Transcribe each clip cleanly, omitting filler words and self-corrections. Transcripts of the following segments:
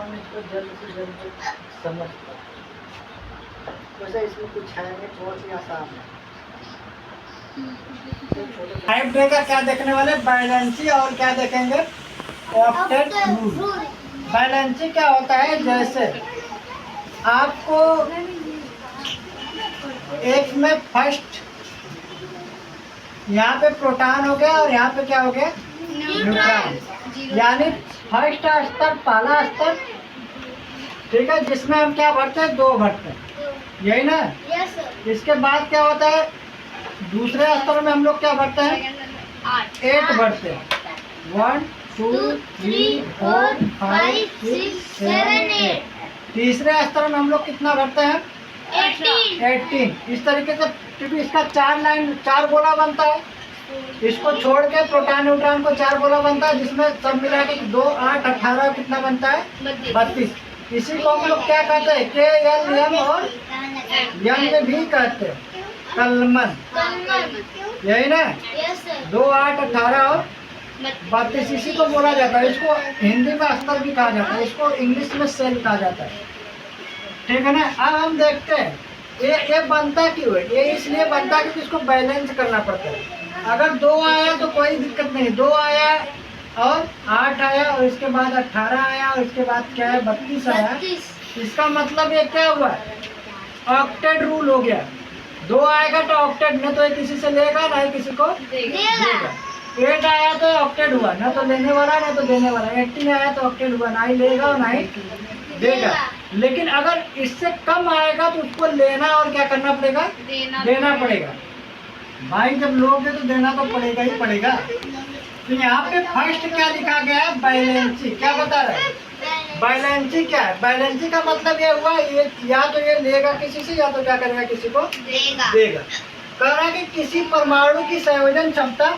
हम इसको जल्द से जल्द समझ पाए। वैसे इसमें कुछ है नहीं, बहुत ही आसान है। 5 डे का क्या देखने वाले, बैलेंसी और क्या देखेंगे, ऑक्टेट रूल। बैलेंसी क्या होता है, जैसे आपको एक में फर्स्ट यहाँ पे प्रोटॉन हो गया और यहाँ पे क्या हो गया, न्यूट्रॉन, यानी फर्स्ट स्तर, पहला स्तर, ठीक है, जिसमें हम क्या भरते हैं, 2 भरते हैं, यही ना। इसके बाद क्या होता है, दूसरे स्तर में हम लोग क्या भरते हैं, 8 भरते हैं, 1 2 3 4 5 6 7 8। तीसरे स्तर में हम लोग कितना भरते हैं, 18। इस तरीके से, क्योंकि इसका 4 गोला बनता है, इसको छोड़ के प्रोटॉन न्यूट्रॉन को 4 गोला बनता है, जिसमें सब मिला के 2 8 18 कितना बनता है, 32। इसी को हम लोग क्या कहते हैं, KLM और M भी कहते हैं, कलमन, यही ना। 2 8 18 और 32 इसी को बोला जाता है। इसको हिंदी में अस्तर भी कहा जाता है, इसको इंग्लिश में सेल कहा जाता है, ठीक है ना। अब हम देखते हैं ये बनता क्यों है। ये इसलिए बनता है क्योंकि इसको बैलेंस करना पड़ता है। अगर 2 आया तो कोई दिक्कत नहीं, 2 आया और 8 आया और इसके बाद 18 आया और इसके बाद क्या है, 32 आया, इसका मतलब ये क्या हुआ, ऑक्टेट रूल हो गया। 2 आएगा तो ऑक्टेट, न तो ये किसी से लेगा ना ही किसी को देगा। 8 आया तो ऑक्टेट हुआ, ना तो लेने वाला ना तो देने वाला। 18 आया तो ऑक्टेट हुआ, ना ही लेगा और ना ही देगा। लेकिन अगर इससे कम आएगा तो उसको लेना और क्या करना पड़ेगा, देना पड़ेगा। भाई जब लोगे तो देना तो पड़ेगा ही पड़ेगा। तो यहाँ पे फर्स्ट क्या लिखा गया है, बैलेंसी। क्या बता रहा है, बैलेंसी क्या है, बैलेंसी का मतलब ये हुआ, ये या तो ये लेगा किसी से या तो क्या करेगा, किसी को देगा। कह रहा है कि किसी परमाणु की संयोजन क्षमता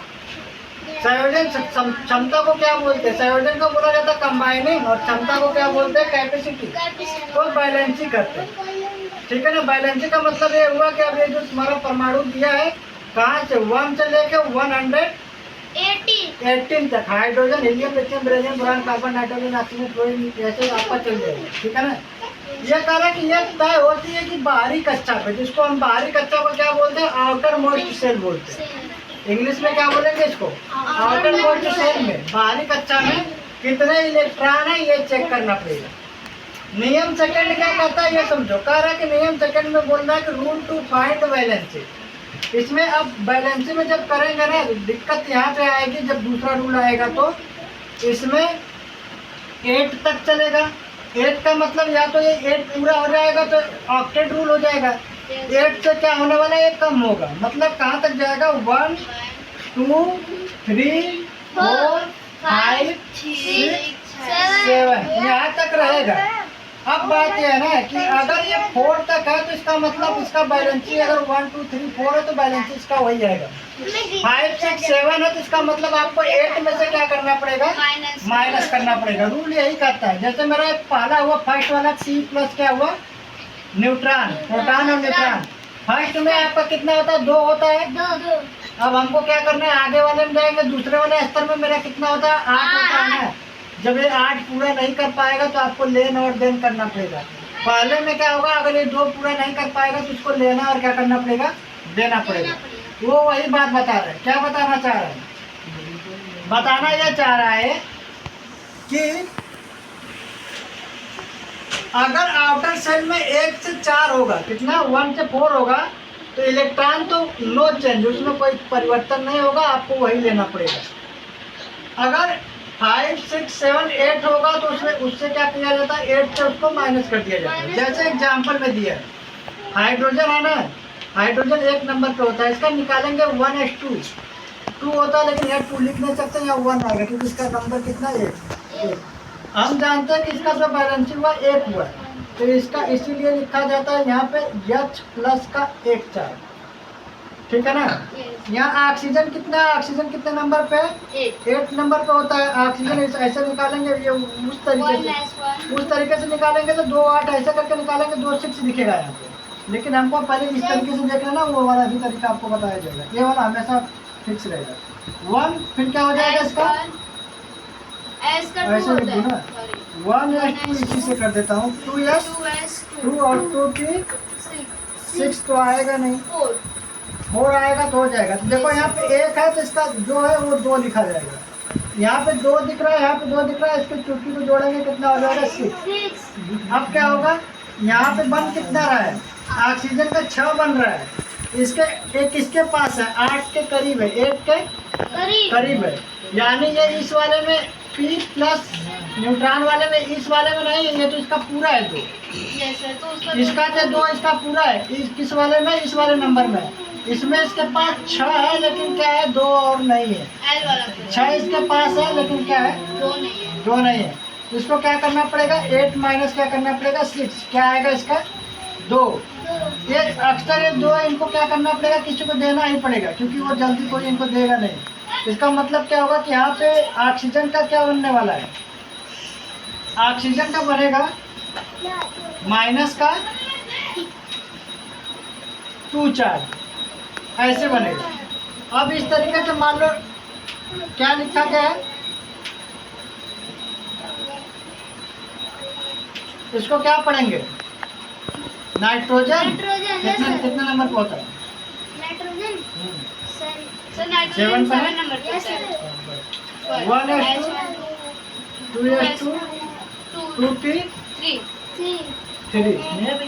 को क्या बोलते हैं, संयोजन को बोला जाता है कंबाइनिंग, और क्षमता को क्या बोलते हैं, कैपेसिटी को बैलेंसी करते हैं, ठीक है ना। बैलेंसी का मतलब ये हुआ कि अब ये जो तुम्हारा परमाणु दिया है, कहाँ से 1 से लेके 118 तक, hydrogen, helium, lithium, beryllium, boron, carbon, nitrogen, oxygen, fluorine, ऐसे आपका चल जाएगा, ठीक है ना। ये कह रहा है कि ये तय होती है कि बाहरी कक्षा पे, जिसको हम बाहरी कक्षा को क्या बोलते हैं, आउटर मोस्ट सेल बोलते हैं। इंग्लिश में क्या बोलेंगे इसको, आउटर मोस्ट सेल में, बाहरी कक्षा में कितने इलेक्ट्रॉन है ये चेक करना पड़ेगा। नियम सेकंड क्या कहता है ये समझो। कह रहा है कि नियम सेकंड में बोल रहा है कि रूल टू फाइंड बैलेंसी। इसमें अब बैलेंसी में जब करेंगे ना, दिक्कत यहाँ पे आएगी, जब दूसरा रूल आएगा तो इसमें 8 तक चलेगा। 8 का मतलब या तो ये 8 पूरा हो जाएगा तो ऑक्टेट रूल हो जाएगा, 8 से क्या होने वाला है, ये कम होगा, मतलब कहाँ तक जाएगा, 1 2 3 4 5 6 7 यहाँ तक रहेगा। अब बात यह है ना कि अगर ये 4 तक है तो इसका मतलब इसका बैलेंसी, अगर 1 2 3 4 है तो बैलेंसी इसका वही आएगा। 5 6 7 है तो इसका मतलब आपको 8 में से क्या करना पड़ेगा, माइनस करना पड़ेगा। रूल यही कहता है। जैसे मेरा पहला हुआ फर्स्ट वाला C प्लस क्या हुआ, न्यूट्रॉन, प्रोटॉन और न्यूट्रॉन। फर्स्ट में आपका कितना होता है, 2 होता है। अब हमको क्या करना है, आगे वाले में जाएंगे, दूसरे वाले स्तर में मेरा कितना होता है, 8 होता है। जब ये 8 पूरा नहीं कर पाएगा तो आपको लेन और देन करना पड़ेगा। पहले में क्या होगा, अगर ये 2 पूरा नहीं कर पाएगा तो उसको लेना और क्या करना पड़ेगा, देना पड़ेगा। वो वही बात बता रहा है। क्या बताना चाह रहा है, बताना यह चाह रहा है कि अगर आउटर सेल में 1 से 4 होगा, कितना 1 से 4 होगा, तो इलेक्ट्रॉन तो नो चेंज, उसमें कोई परिवर्तन नहीं होगा, आपको वही लेना पड़ेगा। अगर 5 6 7 8 होगा तो उसमें उससे क्या किया जाता है, 8 से उसको माइनस कर दिया जाता है। जैसे एग्जाम्पल में दिया है, हाइड्रोजन है ना, हाइड्रोजन 1 नंबर पे होता है, इसका निकालेंगे 1s2 2 होता है, लेकिन यहाँ 2 लिख नहीं सकते, यहाँ 1 आएगा क्योंकि इसका नंबर कितना है 1। हम जानते हैं कि इसका जो बैलेंसी हुआ 1 हुआ, तो इसका इसीलिए लिखा जाता है यहाँ पे H प्लस का 1 चार्ज, ठीक है ना। यहाँ ऑक्सीजन कितना है, ऑक्सीजन कितने नंबर पे है, 8 नंबर पे होता है। ऑक्सीजन ऐसे निकालेंगे, ये उस तरीके से निकालेंगे तो 2 8 ऐसे करके निकालेंगे, 2 6 दिखेगा यहाँ पे। लेकिन हमको पहले इस तरीके से देखना ना, वो वाला भी तरीका आपको बताया जाएगा। ये वाला हमेशा फिक्स रहेगा 1, फिर क्या हो जाएगा इसका एस का ऐसे लिख दूँ ना, 1s2 इसी से कर देता हूँ, 2s 2 और 2 की 6 तो आएगा नहीं, 4 आएगा तो हो जाएगा। तो देखो यहाँ पे 1 है तो इसका जो है वो 2 लिखा जाएगा। यहाँ पे 2 दिख रहा है, यहाँ पे 2 दिख रहा है, इसको चुटकी को जोड़ेंगे कितना हो जाएगा 6। अब क्या होगा, यहाँ पे बन कितना रहा है, ऑक्सीजन का 6 बन रहा है, इसके एक इसके पास है 8 के करीब है, 8 के करीब है, यानी ये इस वाले में P प्लस न्यूट्रॉन वाले में, इस वाले में नहीं, ये तो इसका पूरा है 2, इसका तो 2 इसका पूरा है, किस वाले में, इस वाले नंबर में, इसमें इसके पास 6 है लेकिन क्या है 2 और नहीं है, 6 इसके पास है लेकिन क्या है 2 नहीं है। इसको क्या करना पड़ेगा, 8 माइनस क्या करना पड़ेगा 6, क्या आएगा इसका 2। ये अक्सर ये 2 इनको क्या करना पड़ेगा, किसी को देना ही पड़ेगा क्योंकि वो जल्दी कोई इनको देगा नहीं। इसका मतलब क्या होगा कि यहाँ पे ऑक्सीजन का क्या बनने वाला है, ऑक्सीजन का बनेगा माइनस का 2 चार्ज, ऐसे बनेगा। अब इस तरीके से मान लो क्या लिखा गया है, इसको क्या पढ़ेंगे, नाइट्रोजन कितना नंबर पे होता है, 7 पर है, 1s2 2s2 2p3।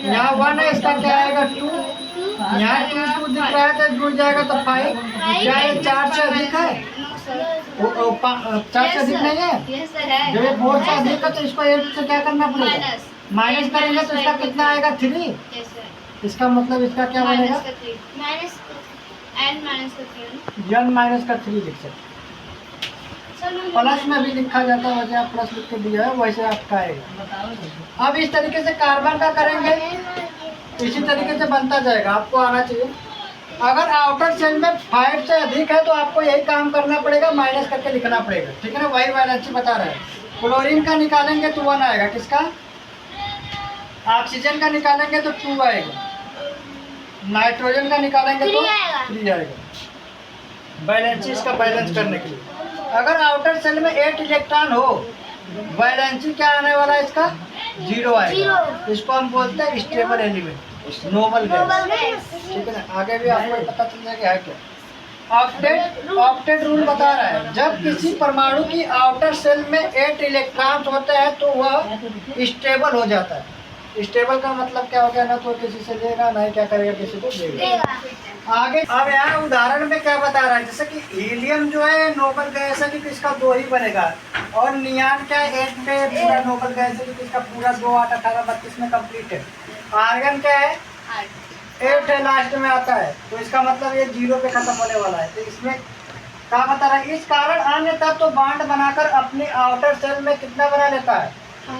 यहाँ 1 है, इसका क्या आएगा 2, यहाँ 2 दिख रहा है तो जुड़ जाएगा तो 5। क्या ये 4 से अधिक है, 4 से अधिक नहीं है, जब ये 4 से अधिक है तो इसको 8 से क्या करना पड़ेगा, माइनस करेंगे तो इसका कितना आएगा 3। इसका मतलब इसका क्या बनेगा, n माइनस का 3 लिख सकते, प्लस में भी लिखा जाता है, वैसे आप प्लस लिख के दिया है वैसे आपका आएगा। अब इस तरीके से कार्बन का करेंगे, इसी तरीके से बनता जाएगा, आपको आना चाहिए। अगर आउटर सेल में 5 से अधिक है तो आपको यही काम करना पड़ेगा, माइनस करके लिखना पड़ेगा, ठीक है ना, वही वैलेंसी बता रहा है। क्लोरीन का निकालेंगे तो 1 आएगा, किसका, ऑक्सीजन का निकालेंगे तो 2 आएगा, नाइट्रोजन का निकालेंगे तो 3 आएगा, वैलेंसी इसका बैलेंस करने के लिए। अगर आउटर सेल में 8 इलेक्ट्रॉन हो, वैलेंसी क्या आने वाला है इसका 0 आएगा, इसको हम बोलते हैं स्टेबल एलिमेंट, नोबल गैस, ठीक है ना। आगे भी आपको पता चल जाएगा है क्या। ऑक्टेट रूल बता रहा है, जब किसी परमाणु की आउटर सेल में 8 इलेक्ट्रॉन्स होते हैं तो वह स्टेबल हो जाता है। स्टेबल का मतलब क्या हो गया, ना तो किसी से लेगा ना ही क्या करेगा, किसी को देगा। आगे अब यहाँ उदाहरण में क्या बता रहा है, जैसे कि हीलियम जो है नोबल गैस है कि इसका 2 ही बनेगा, और नियान क्या है 8 पे पूरा नोबल गैस है कि इसका पूरा 2 8 18 32 में कंप्लीट है। आर्गन क्या है 8 है, लास्ट में आता है, तो इसका मतलब ये 0 पे खत्म होने वाला है। तो इसमें क्या बता रहा है, इस कारण अन्य तत्व तो बांड बनाकर अपने आउटर सेल में कितना बना लेता है,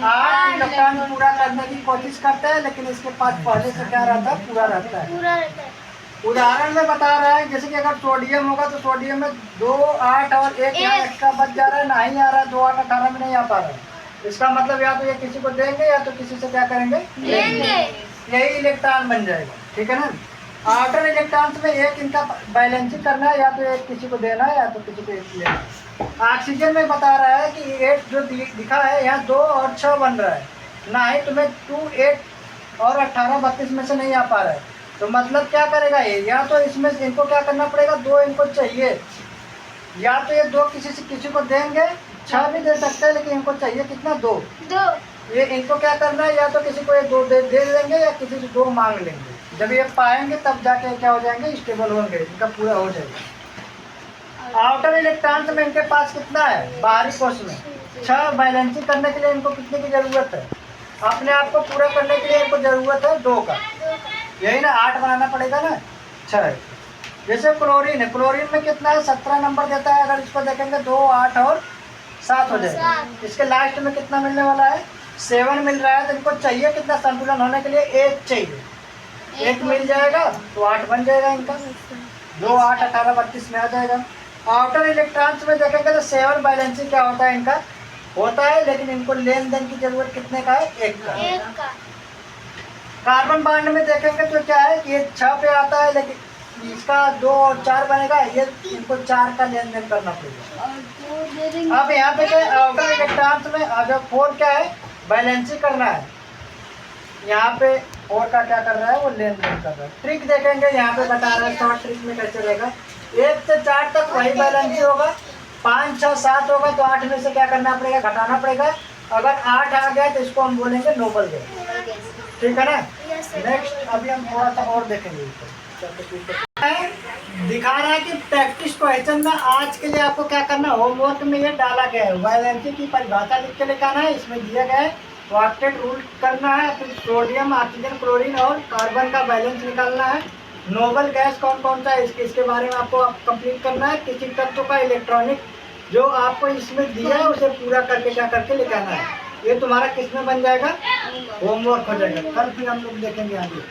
8 इलेक्ट्रॉन पूरा करने की कोशिश करते हैं, लेकिन इसके पास पहले से क्या रहता है, पूरा रहता है। उदाहरण में बता रहा है, जैसे कि अगर सोडियम होगा तो सोडियम में 2 8 और 1 यहाँ एक्स्ट्रा बच जा रहा है, नहीं आ रहा है, 2 8 18 में नहीं आ पा रहा है। इसका मतलब या तो ये किसी को देंगे या तो किसी से क्या करेंगे, लेंगे, यही इलेक्ट्रॉन बन जाएगा, ठीक है ना। आउटर इलेक्ट्रॉन्स में एक इनका बैलेंसिंग करना है, या तो एक किसी को देना है या तो किसी को एक लेना। ऑक्सीजन में बता रहा है कि 8 जो दिखा है यहाँ 2 और 6 बन रहा है, ना ही तुम्हें 2 8 और 18 32 में से नहीं आ पा रहा है, तो मतलब क्या करेगा ये, या तो इसमें इनको क्या करना पड़ेगा, 2 इनको चाहिए, या तो ये 2 किसी से किसी को देंगे, 6 भी दे सकते हैं लेकिन इनको चाहिए कितना 2, ये इनको क्या करना है, या तो किसी को ये 2 दे देंगे या किसी से 2 मांग लेंगे। जब ये पाएंगे तब जाके क्या हो जाएंगे, स्टेबल होंगे, इनका पूरा हो जाएगा। आउटर इलेक्ट्रॉन्स में इनके पास कितना है, बाहरी कोश में 6, बैलेंसिंग करने के लिए इनको कितने की जरूरत है, अपने आप को पूरा करने के लिए इनको जरूरत है 2 का, यही ना 8 बनाना पड़ेगा ना 6। जैसे क्लोरीन है, क्लोरीन में कितना है 17 नंबर देता है, अगर इसको देखेंगे 2 8 और 7 हो जाएगा। इसके लास्ट में कितना मिलने वाला है, 7 मिल रहा है, तो इनको चाहिए कितना, संतुलन होने के लिए 1 चाहिए, 1 मिल जाएगा तो 8 बन जाएगा इनका, 2 8 18 32 में आ जाएगा। आउटर इलेक्ट्रॉन्स में देखेंगे तो 7 बैलेंसिंग क्या होता है इनका होता है, लेकिन इनको लेन देन की जरूरत कितने का है, 1 का। कार्बन बांड में देखेंगे तो क्या है कि ये 6 पे आता है, लेकिन इसका 2 और 4 बनेगा, ये इनको 4 का लेन देन करना पड़ेगा। अब यहाँ पे क्या होगा इलेक्ट्रॉन्स में, अगर 4 क्या है बैलेंसिंग करना है, यहाँ पे 4 का क्या कर रहा है वो लेन देन कर रहा है। ट्रिक देखेंगे यहाँ पे बता रहा है शॉर्ट ट्रिक में कैसे रहेगा। 1 से 4 तक वही बैलेंसिंग होगा, 5, 6, 7 होगा तो 8 में से क्या करना पड़ेगा घटाना पड़ेगा। अगर 8 आ गया तो इसको हम बोलेंगे नोबल गैस, ठीक है ना। नेक्स्ट अभी हम थोड़ा सा और देखेंगे, दिखा रहा है कि प्रैक्टिस क्वेश्चन में आज के लिए आपको क्या करना है, होमवर्क में ये डाला गया है। वैलेंसी की परिभाषा लिख के लेकर आना है, इसमें दिया गया है क्वार्टेट रूल करना है, फिर सोडियम, ऑक्सीजन, क्लोरीन और कार्बन का बैलेंस निकालना है। नोबल गैस कौन कौन सा है इसके बारे में आपको कंप्लीट करना है। किसी तत्व का इलेक्ट्रॉनिक जो आपको इसमें दिया है उसे पूरा करके क्या करके लेकर आना है। ये तुम्हारा किस में बन जाएगा, होमवर्क हो जाएगा। कल फिर हम लोग देखेंगे आगे।